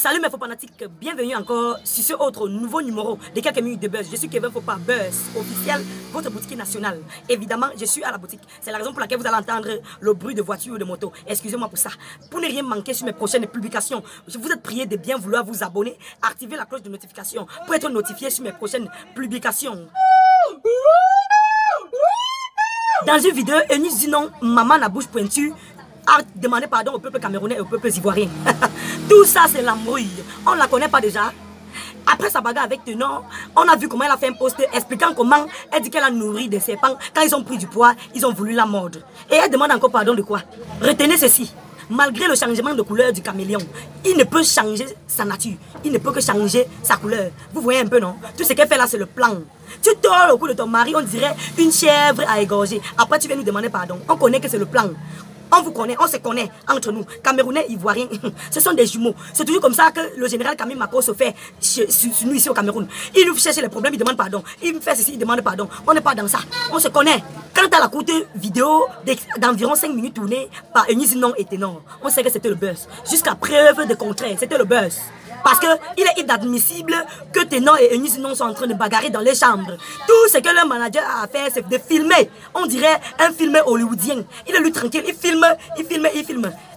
Salut mes faux fanatiques, bienvenue encore sur ce autre nouveau numéro de quelques minutes de buzz. Je suis Kevin Fopa Buzz officiel, votre boutique nationale. Évidemment, je suis à la boutique. C'est la raison pour laquelle vous allez entendre le bruit de voiture ou de moto. Excusez-moi pour ça. Pour ne rien manquer sur mes prochaines publications, je vous êtes prié de bien vouloir vous abonner, activer la cloche de notification pour être notifié sur mes prochaines publications. Dans une vidéo, Eunice dit non, maman la bouche pointue, a demandé pardon au peuple camerounais et au peuple ivoirien. Tout ça, c'est l'embrouille. On ne la connaît pas déjà. Après sa bagarre avec Tenor, on a vu comment elle a fait un post expliquant comment elle dit qu'elle a nourri des serpents. Quand ils ont pris du poids, ils ont voulu la mordre. Et elle demande encore pardon de quoi? Retenez ceci. Malgré le changement de couleur du caméléon, il ne peut changer sa nature. Il ne peut que changer sa couleur. Vous voyez un peu, non? Tout ce qu'elle fait là, c'est le plan. Tu tords au cou de ton mari, on dirait une chèvre à égorger. Après, tu viens nous demander pardon. On connaît que c'est le plan. On vous connaît, on se connaît entre nous. Camerounais, Ivoiriens, ce sont des jumeaux. C'est toujours comme ça que le général Camille Macron se fait sur nous ici au Cameroun. Il nous cherche les problèmes, il demande pardon. Il me fait ceci, il demande pardon. On n'est pas dans ça. On se connaît. Quant à la courte vidéo d'environ 5 minutes tournée par Eunice Non et Tenor, on sait que c'était le buzz. Jusqu'à preuve de contraire, c'était le buzz. Parce qu'il est inadmissible que Tenor et Eunice Non sont en train de bagarrer dans les chambres. Tout ce que le manager a à faire, c'est de filmer. On dirait un film hollywoodien. Il est lui tranquille, il filme.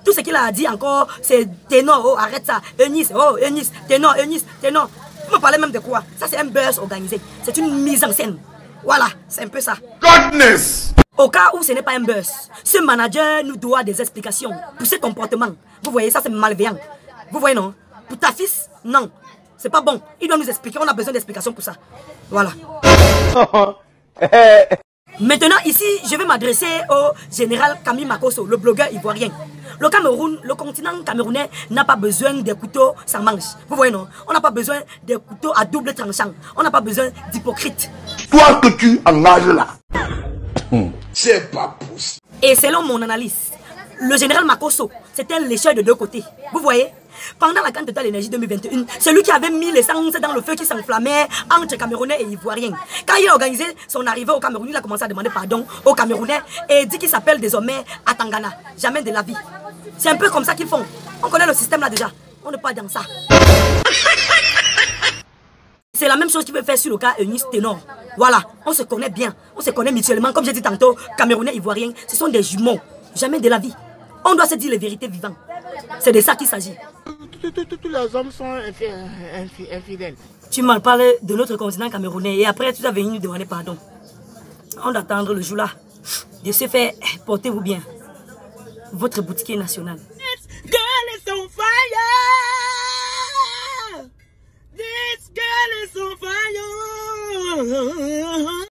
Tout ce qu'il a dit encore, c'est Tenor, oh arrête ça. Eunice, oh Eunice, Tenor. Vous me parlez même de quoi? Ça c'est un buzz organisé. C'est une mise en scène. Voilà, c'est un peu ça. Godness! Au cas où ce n'est pas un buzz, ce manager nous doit des explications pour ce comportement. Vous voyez, ça c'est malveillant. Vous voyez, non? Pour ta fils, non. C'est pas bon. Il doit nous expliquer. On a besoin d'explications pour ça. Voilà. Maintenant, ici, je vais m'adresser au général Camille Makosso, le blogueur ivoirien. Le Cameroun, le continent camerounais n'a pas besoin de couteaux sans manche. Vous voyez, non? On n'a pas besoin de couteaux à double tranchant. On n'a pas besoin d'hypocrites. Toi que tu engages là, c'est pas possible. Et selon mon analyse, le général Makosso, c'était un lécheur de deux côtés. Vous voyez? Pendant la Grande Total Énergie 2021, c'est lui qui avait mis l'essence dans le feu qui s'enflammait entre Camerounais et Ivoiriens. Quand il a organisé son arrivée au Cameroun, il a commencé à demander pardon aux Camerounais et dit qu'il s'appelle désormais Atangana. Jamais de la vie. C'est un peu comme ça qu'ils font. On connaît le système là déjà. On n'est pas dans ça. C'est la même chose qu'il veut faire sur le cas Eunice Tenor. Voilà, on se connaît bien. On se connaît mutuellement. Comme j'ai dit tantôt, Camerounais, Ivoiriens, ce sont des jumeaux. Jamais de la vie. On doit se dire les vérités vivantes. C'est de ça qu'il s'agit. Tous les hommes sont infidèles. Tu m'as parlé de notre continent camerounais et après tu vas venir nous demander pardon. On doit attendre le jour là. De ce fait, portez-vous bien. Votre boutique nationale. This girl is on fire. This girl is on fire.